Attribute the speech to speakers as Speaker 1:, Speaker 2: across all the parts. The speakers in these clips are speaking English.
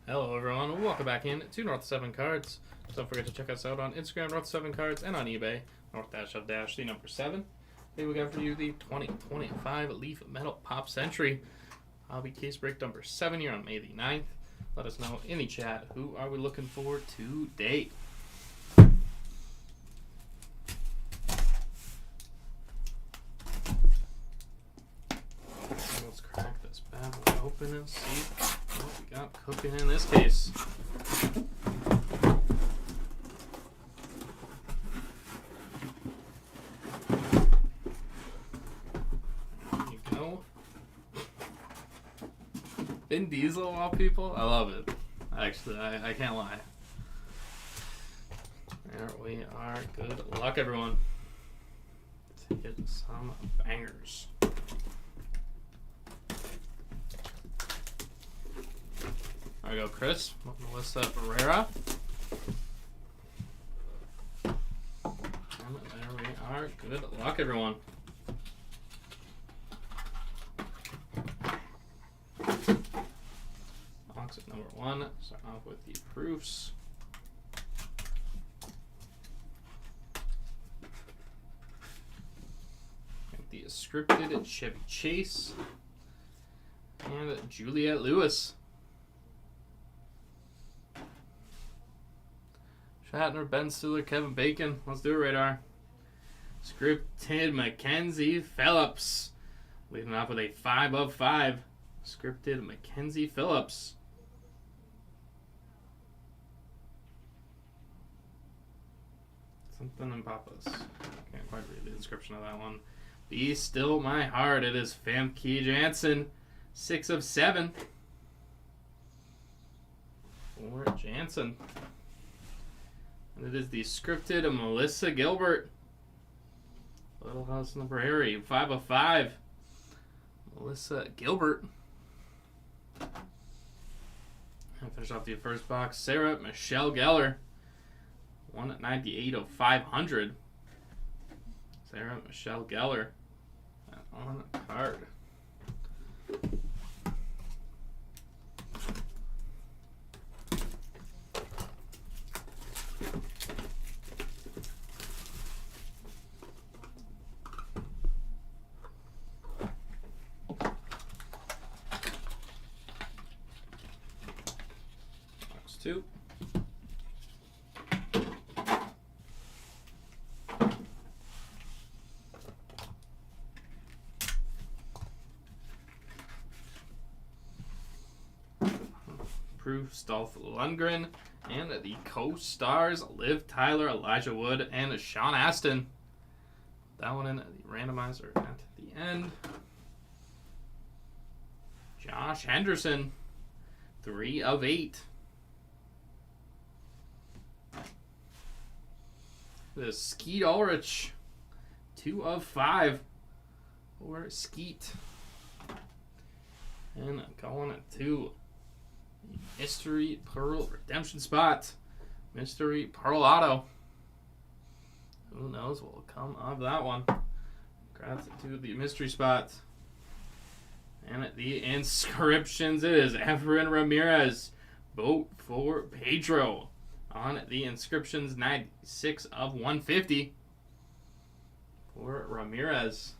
Speaker 1: Hello everyone, welcome back in to North 7 Cards. Don't forget to check us out on Instagram, North 7 Cards, and on eBay, North-of-the number 7. Today we got for you the 2025 Leaf Metal Pop Century. I'll be case break number 7 here on May the 9th. Let us know in the chat who are we looking for today. Let's crack this bad boy open and see what we got cooking in this case. There you go. Vin Diesel, of all people? I love it. Actually, I can't lie. There we are. Good luck, everyone. Let's hit some bangers. There we go, Chris. Melissa Ferreira. And there we are. Good luck, everyone. Box at number 1. Start off with the proofs. The scripted Chevy Chase. And Juliette Lewis. Shatner, Ben Stiller, Kevin Bacon. Let's do it, Radar. Scripted Mackenzie Phillips. Leading off with a 5 of 5. Scripted Mackenzie Phillips. Something in Papa's. Can't quite read the description of that one. Be Still My Heart. It is Famke Janssen. 6 of 7. For Janssen. And it is the scripted Melissa Gilbert. Little House on the Prairie. 5 of 5. Melissa Gilbert. And finish off the first box. Sarah Michelle Gellar. 198 of 500. Sarah Michelle Gellar. On a card. Box 2. Dolph Lundgren, and the co-stars Liv Tyler, Elijah Wood, and Sean Astin. That one in the randomizer at the end. Josh Henderson, 3 of 8. The Skeet Ulrich, 2 of 5 for Skeet. And going to Mystery Pearl Redemption Spot. Mystery Pearl Auto. Who knows what will come of that one. Congrats to the mystery spot. And at the inscriptions, it is Efrain Ramirez. Vote for Pedro. On the inscriptions, 96 of 150 for Ramirez.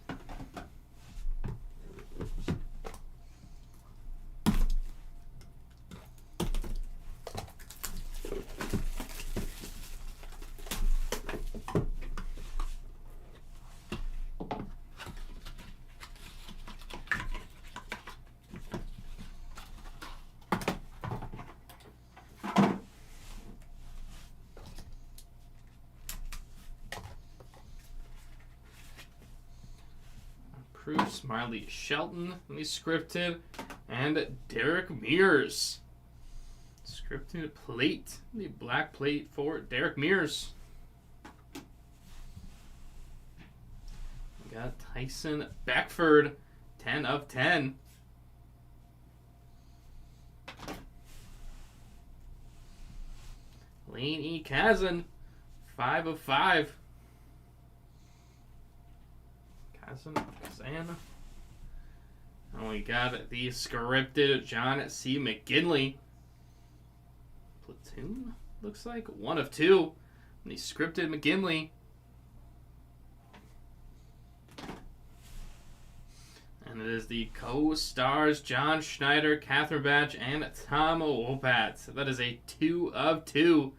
Speaker 1: Smiley Shelton, the scripted, and Derek Mears. Scripted plate, the black plate for Derek Mears. We got Tyson Beckford, 10 of 10. Lane E. Kazan, 5 of 5. Kazan. And we got the scripted John C. McGinley. Platoon, looks like. 1 of 2. And the scripted McGinley. And it is the co-stars John Schneider, Catherine Batch, and Tom Wopat. That is a 2 of 2.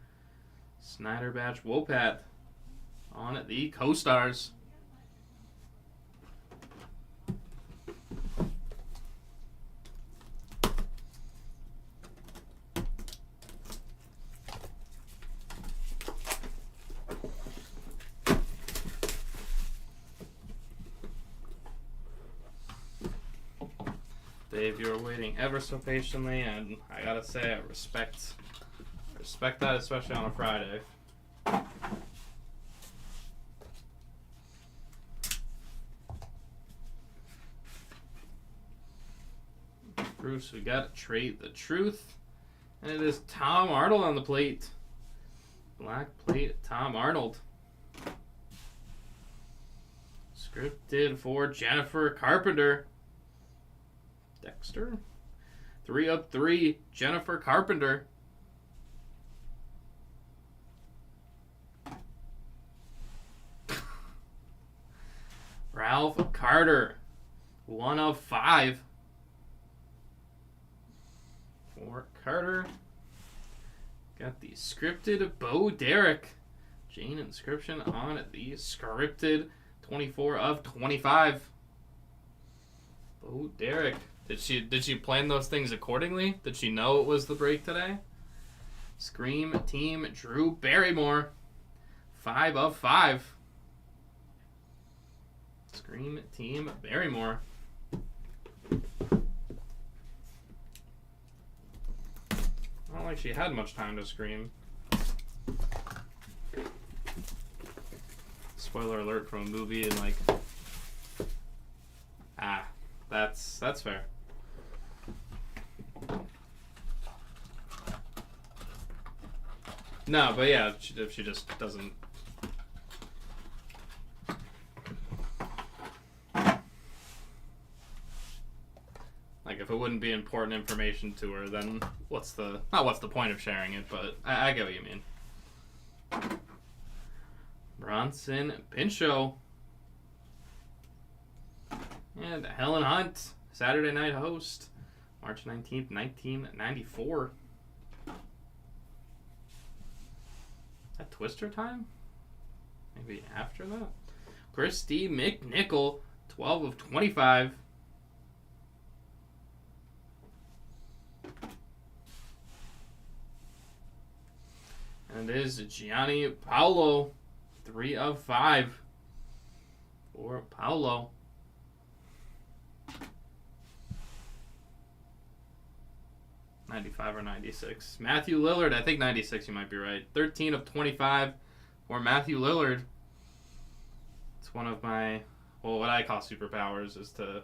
Speaker 1: Schneider, Batch, Wopat on the co-stars. Dave, you were waiting ever so patiently, and I gotta say, I respect that, especially on a Friday. Bruce, we got Trade the Truth, and it is Tom Arnold on the plate. Black plate, Tom Arnold. Scripted for Jennifer Carpenter. Dexter. 3 of 3, Jennifer Carpenter. Ralph Carter. 1 of 5. For Carter. Got the scripted Bo Derek. Jane inscription on the scripted 24 of 25. Bo Derek. Did she plan those things accordingly? Did she know it was the break today? Scream Team Drew Barrymore. 5 of 5. Scream Team Barrymore. I don't like she had much time to scream. Spoiler alert from a movie and like... That's fair. No, but yeah, if she just doesn't... Like, if it wouldn't be important information to her, then what's the... Not what's the point of sharing it, but I get what you mean. Bronson Pinchot. And Helen Hunt, Saturday Night Host, March 19th, 1994. At Twister time? Maybe after that? Christy McNichol, 12 of 25. And it is Gianni Paolo, 3 of 5. For Paolo. '95 or '96. Matthew Lillard, I think '96, you might be right. 13 of 25 for Matthew Lillard. It's one of my, well, what I call superpowers is to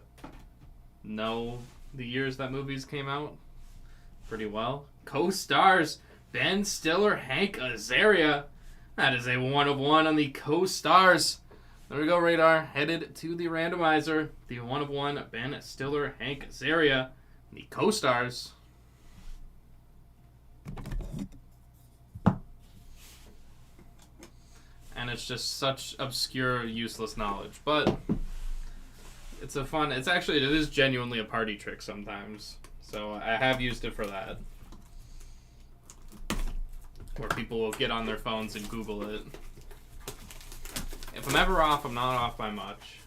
Speaker 1: know the years that movies came out pretty well. Co-stars Ben Stiller, Hank Azaria. That is a 1 of 1 on the co-stars. There we go, Radar. Headed to the randomizer. The 1 of 1 Ben Stiller, Hank Azaria. The co-stars. And it's just such obscure, useless knowledge. But it's a fun... It is genuinely a party trick sometimes. So I have used it for that. Where people will get on their phones and Google it. If I'm ever off, I'm not off by much.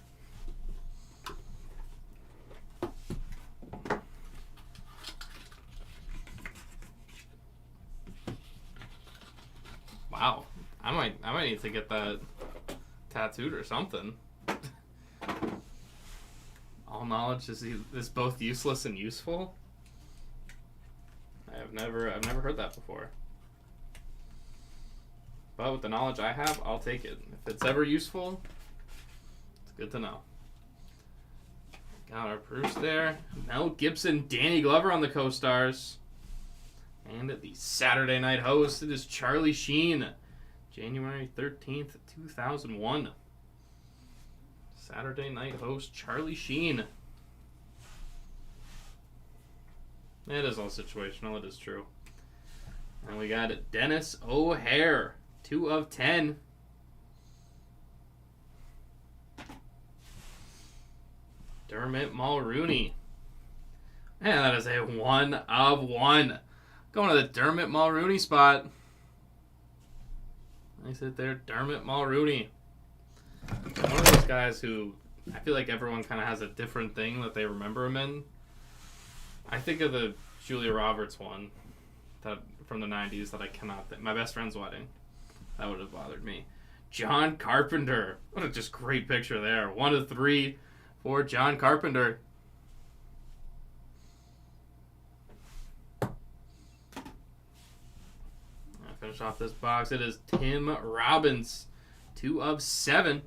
Speaker 1: Wow. I might need to get that tattooed or something. All knowledge is both useless and useful. I've never heard that before. But with the knowledge I have, I'll take it. If it's ever useful, it's good to know. Got our proofs there. Mel Gibson, Danny Glover on the co-stars. And the Saturday Night Host, it is Charlie Sheen. January 13th, 2001. Saturday Night Host, Charlie Sheen. It is all situational, it is true. And we got Dennis O'Hare, 2/10. Dermot Mulrooney. And that is a 1/1. Going to the Dermot Mulrooney spot. Nice hit there, Dermot Mulrooney. One of those guys who I feel like everyone kind of has a different thing that they remember him in. I think of the Julia Roberts one that from the 90s that I cannot think. My Best Friend's Wedding. That would have bothered me. John Carpenter. What a just great picture there. 1/3 for John Carpenter. Finish off this box. It is Tim Robbins. 2/7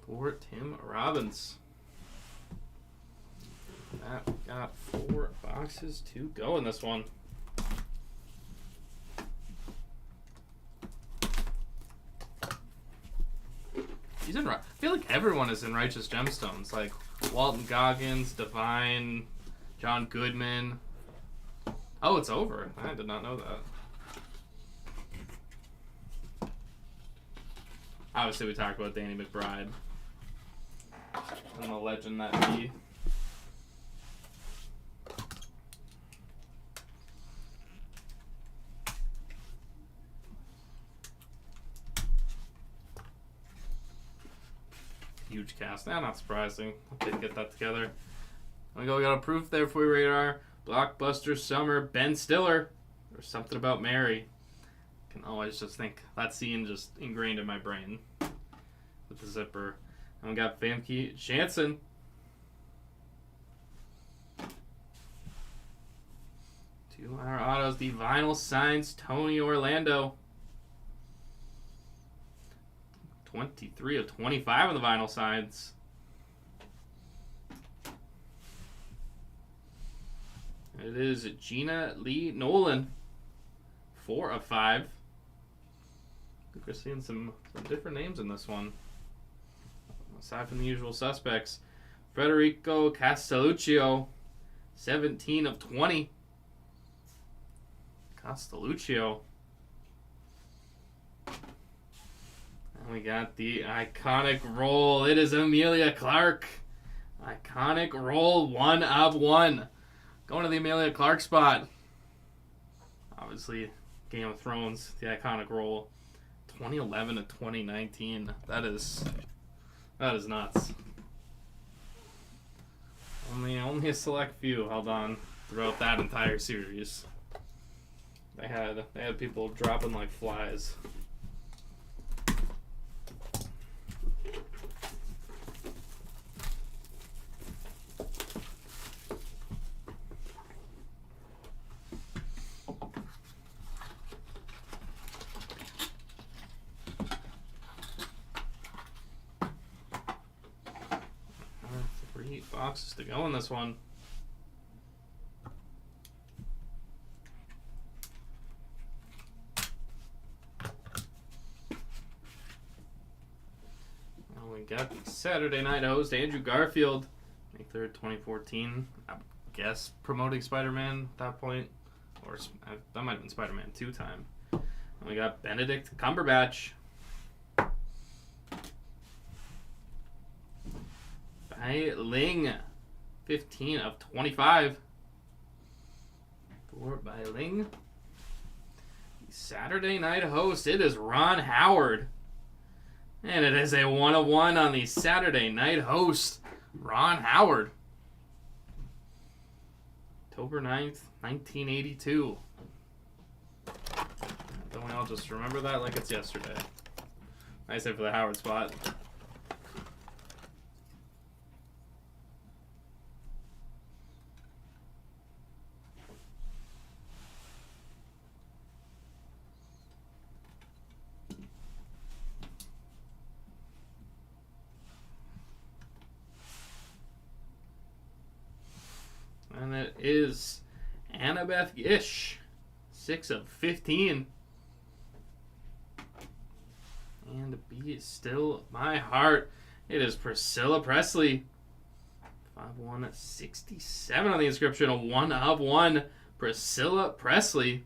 Speaker 1: for Tim Robbins. That we got 4 boxes to go in this one. He's in. I feel like everyone is in Righteous Gemstones. Like Walton Goggins, Divine, John Goodman. Oh, it's over. I did not know that. Obviously, we talked about Danny McBride and the legend that he. Huge cast. Not surprising. I didn't get that together. We got a proof there for your radar. Blockbuster Summer, Ben Stiller. There's something about Mary. Can always just think that scene just ingrained in my brain with the zipper. And we got Famke Janssen. Two our autos. The vinyl signs Tony Orlando. 23/25 on the vinyl signs. It is Gina Lee Nolan. 4/5. We're seeing some different names in this one. Aside from the usual suspects. Federico Castelluccio. 17/20. Castelluccio. And we got the iconic roll. It is Emilia Clarke. Iconic roll. 1/1. Going to the Emilia Clarke spot. Obviously, Game of Thrones, the iconic role. 2011 to 2019. That is nuts. Only a select few held on throughout that entire series. They had people dropping like flies. Boxes to go in this one. Well, we got the Saturday night host, Andrew Garfield, May 3rd, 2014. I guess promoting Spider-Man at that point. Or that might have been Spider-Man 2 time. And we got Benedict Cumberbatch. Bai Ling, 15/25 for Bai Ling. The Saturday night host, it is Ron Howard. And it is a 1/1 on the Saturday night host, Ron Howard. October 9th, 1982. Don't we all just remember that like it's yesterday? Nice hit for the Howard spot. And it is Annabeth Gish, 6/15. And Be Still My Heart. It is Priscilla Presley. 5/167 on the inscription. A 1/1 Priscilla Presley.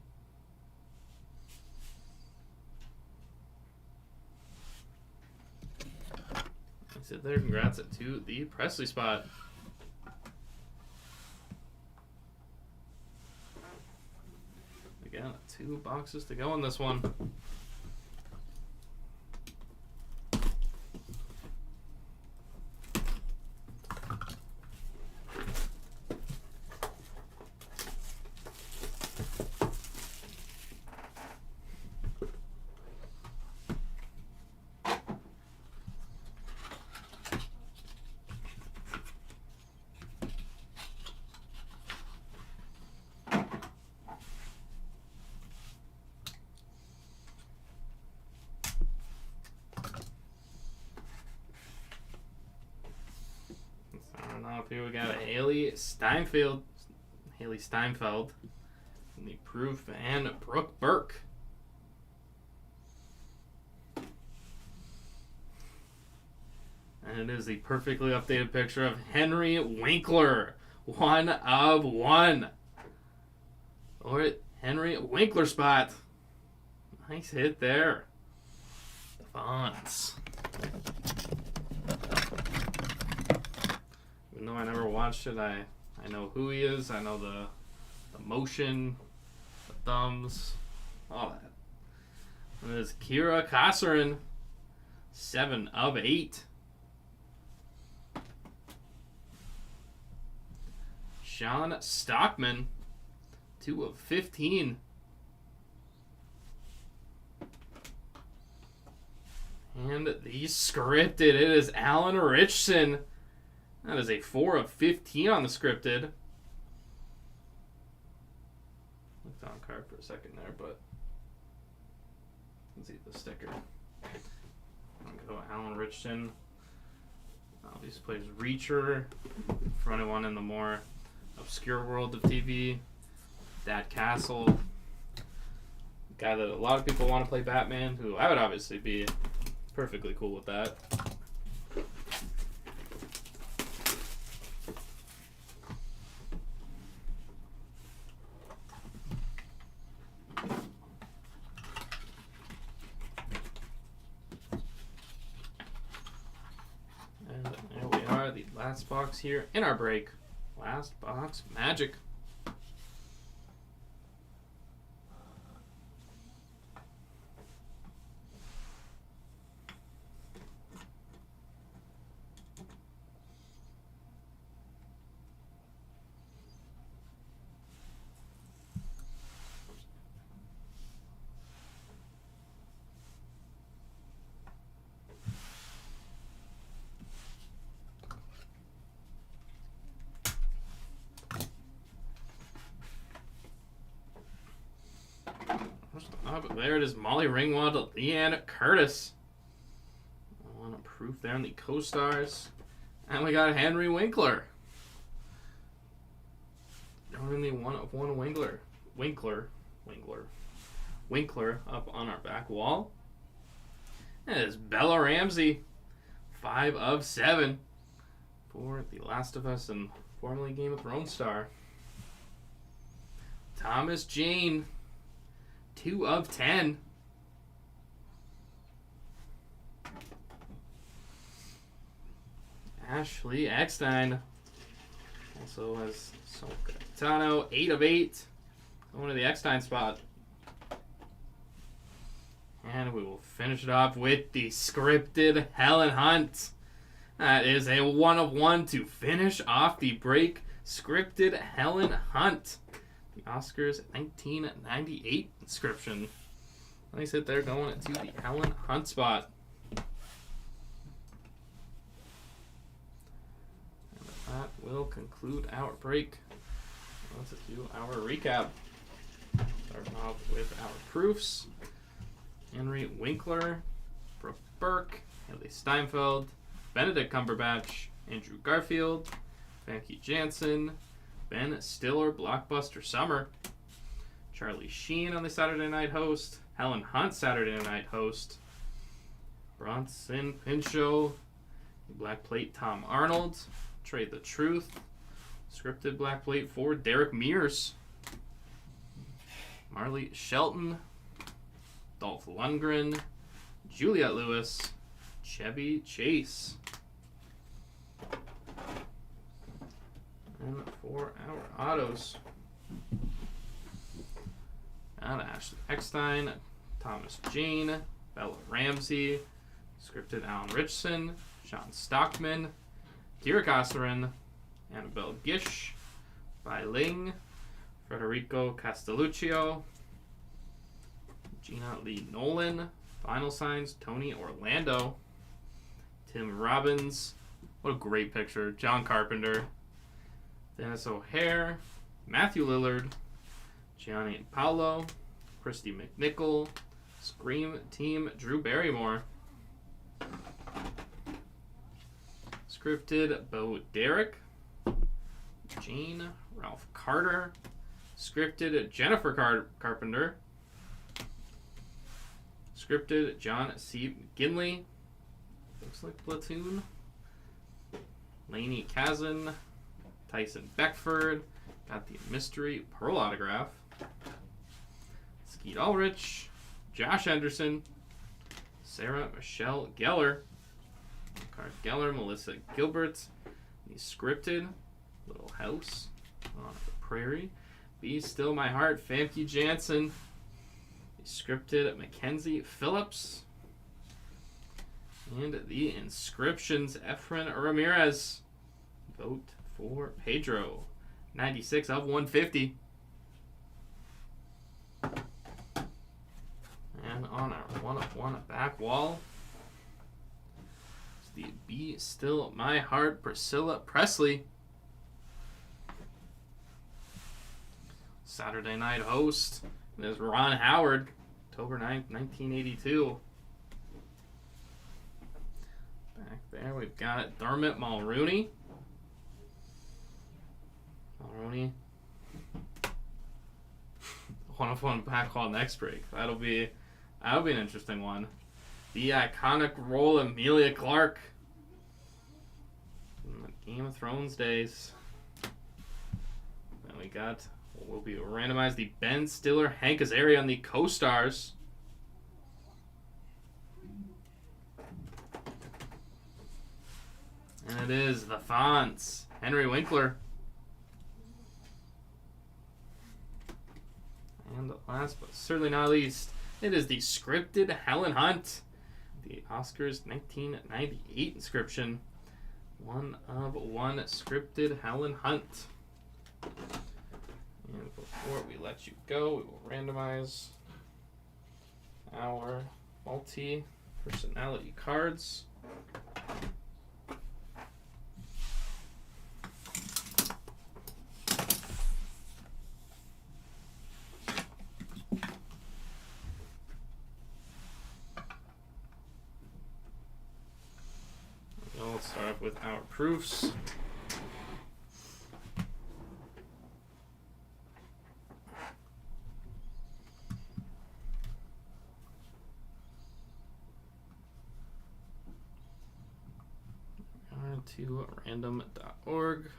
Speaker 1: I said there, congrats to the Presley spot. Again, 2 boxes to go on this one. Up here we got Haley Steinfeld, and the proof, and Brooke Burke. And it is the perfectly updated picture of Henry Winkler, 1 of 1. Or Henry Winkler spot. Nice hit there. The Fonts. Even though I never watched it, I know who he is. I know the motion, the thumbs, all that. And this is Kira Kosserin, 7 of 8. Sean Stockman, 2 of 15. And the scripted, it is Alan Richson. That is a 4 of 15 on the scripted. Looked on card for a second there, but let's see the sticker. Go Alan Richson. These plays Reacher. For anyone in the more obscure world of TV, Dad Castle. Guy that a lot of people want to play Batman, who I would obviously be perfectly cool with that. The last box here in our break. Last box Magic. But there it is, Molly Ringwald, Leanne Curtis. I want to proof there in the co-stars. And we got Henry Winkler. Only 1 of 1 Winkler up on our back wall. And it is Bella Ramsey, 5 of 7 for The Last of Us and formerly Game of Thrones star. Thomas Jane, 2 of 10. Ashley Eckstein also has Ahsoka Tano, 8 of 8. Going to the Eckstein spot. And we will finish it off with the scripted Helen Hunt. That is a 1 of 1 to finish off the break. Scripted Helen Hunt. The Oscars 1998 inscription. Nice hit there going to the Helen Hunt spot. And that will conclude our break. Let's do our recap. Starting off with our proofs. Henry Winkler, Brooke Burke, Haley Steinfeld, Benedict Cumberbatch, Andrew Garfield, Famke Janssen, Ben Stiller, Blockbuster Summer, Charlie Sheen on the Saturday Night Host, Helen Hunt Saturday Night Host, Bronson Pinchot, Black Plate Tom Arnold, Trade the Truth, scripted Black Plate for Derek Mears, Marley Shelton, Dolph Lundgren, Juliette Lewis, Chevy Chase. And for our autos, Ashley Eckstein, Thomas Jane, Bella Ramsey, scripted Alan Richardson, Sean Stockman, Kira Kosserin, Annabelle Gish, Bai Ling, Federico Castelluccio, Gina Lee Nolan, Final Signs, Tony Orlando, Tim Robbins, what a great picture, John Carpenter, Dennis O'Hare, Matthew Lillard, Gianni and Paolo, Christy McNichol, Scream Team Drew Barrymore, scripted Bo Derek, Jane Ralph Carter, scripted Jennifer Carpenter, scripted John C. McGinley, looks like Platoon, Lainey Kazan, Tyson Beckford, got the mystery Pearl autograph, Skeet Ulrich, Josh Henderson, Sarah Michelle Gellar, Card Geller, Melissa Gilbert, the scripted Little House on the Prairie, Be Still My Heart, Famke Janssen, the scripted Mackenzie Phillips, and the inscriptions Efren Ramirez. Vote for Pedro, 96 of 150. And on our 1/1 back wall, is the Be Still My Heart Priscilla Presley. Saturday Night Host. There's Ron Howard, October 9th, 1982. Back there we've got Dermot Mulroney. One of one back on next break. That'll be an interesting one. The iconic role Emilia Clarke in the Game of Thrones days. Then we got we'll be randomized the Ben Stiller, Hank Azaria on the co-stars. And it is the Fonz, Henry Winkler. And last but certainly not least, it is the scripted Helen Hunt. The Oscars 1998 inscription. 1 of 1 scripted Helen Hunt. And before we let you go, we will randomize our multi-personality cards. Let's start off with our proofs. To random.org.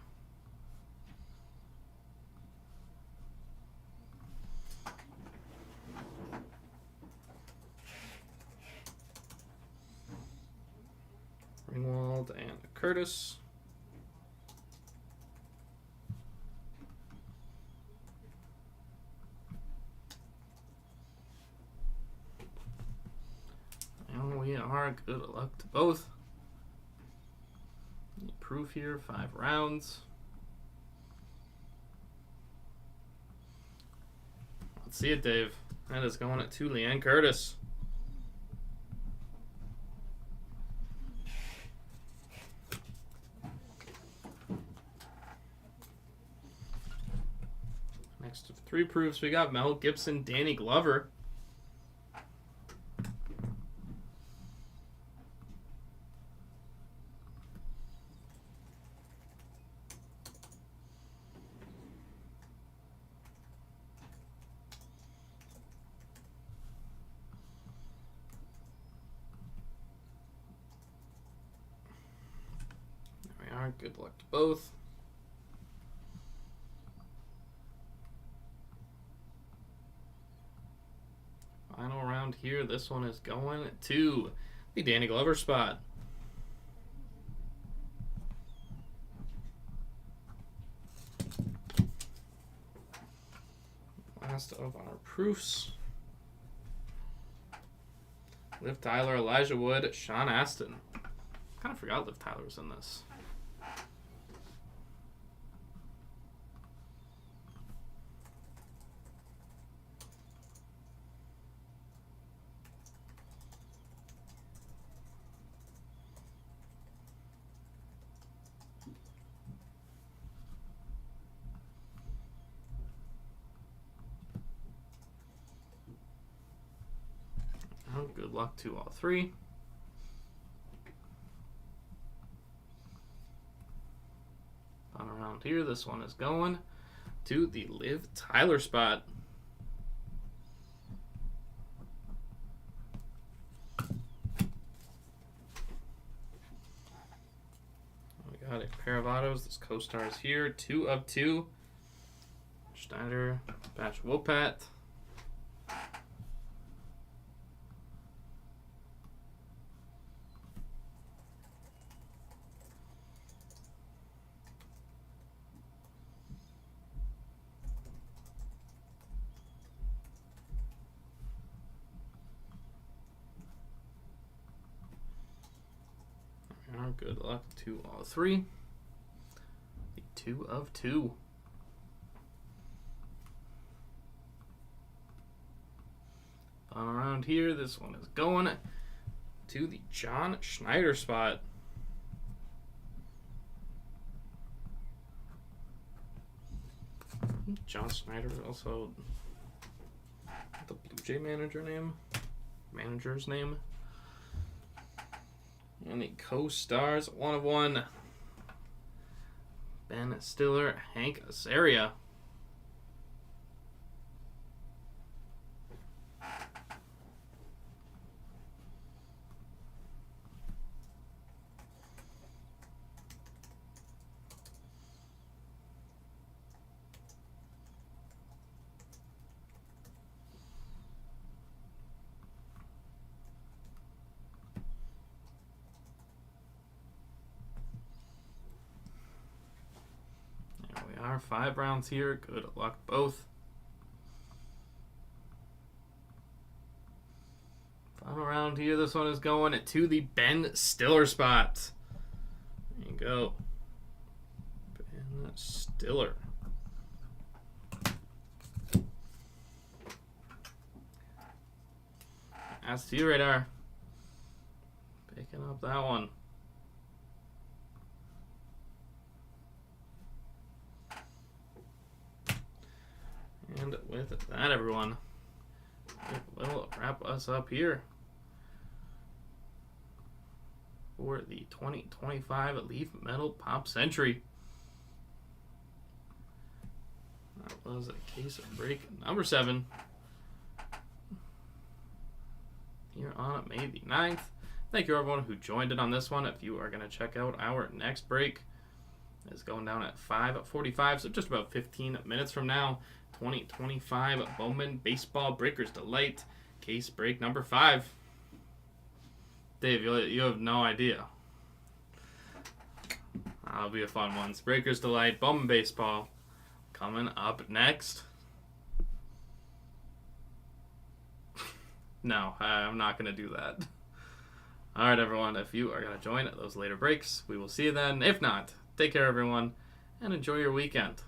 Speaker 1: Ringwald and Curtis. And we are good luck to both. Proof here, 5 rounds. Let's see it, Dave. That is going to Leanne Curtis. Next of 3 proofs, we got Mel Gibson, Danny Glover. Good luck to both. around here, this one is going to the Danny Glover spot. Last of our proofs. Liv Tyler, Elijah Wood, Sean Astin. Kind of forgot Liv Tyler was in this. Good luck to all three. On around here, this one is going to the Liv Tyler spot. We got a pair of autos. This co-stars here, 2 of 2. Schneider, Batch Wopat. Good luck to all three. The 2 of 2. On around here, this one is going to the John Schneider spot. John Schneider also the Blue Jay manager's name. And the co-stars, 1 of 1. Ben Stiller, Hank Azaria. Our 5 rounds here. Good luck both. Final round here. This one is going to the Ben Stiller spot. There you go. Ben Stiller. As to you, Radar. Picking up that one. And with that, everyone, it will wrap us up here for the 2025 Leaf Metal Pop Century. That was a case of break number 7 here on May the 9th. Thank you, everyone who joined in on this one. If you are going to check out our next break, it's going down at 5:45, so just about 15 minutes from now. 2025 Bowman Baseball Breakers Delight case break number 5. Dave, you have no idea. That'll be a fun one. Breakers Delight, Bowman Baseball coming up next. No, I'm not going to do that. All right, everyone. If you are going to join those later breaks, we will see you then. If not, take care, everyone, and enjoy your weekend.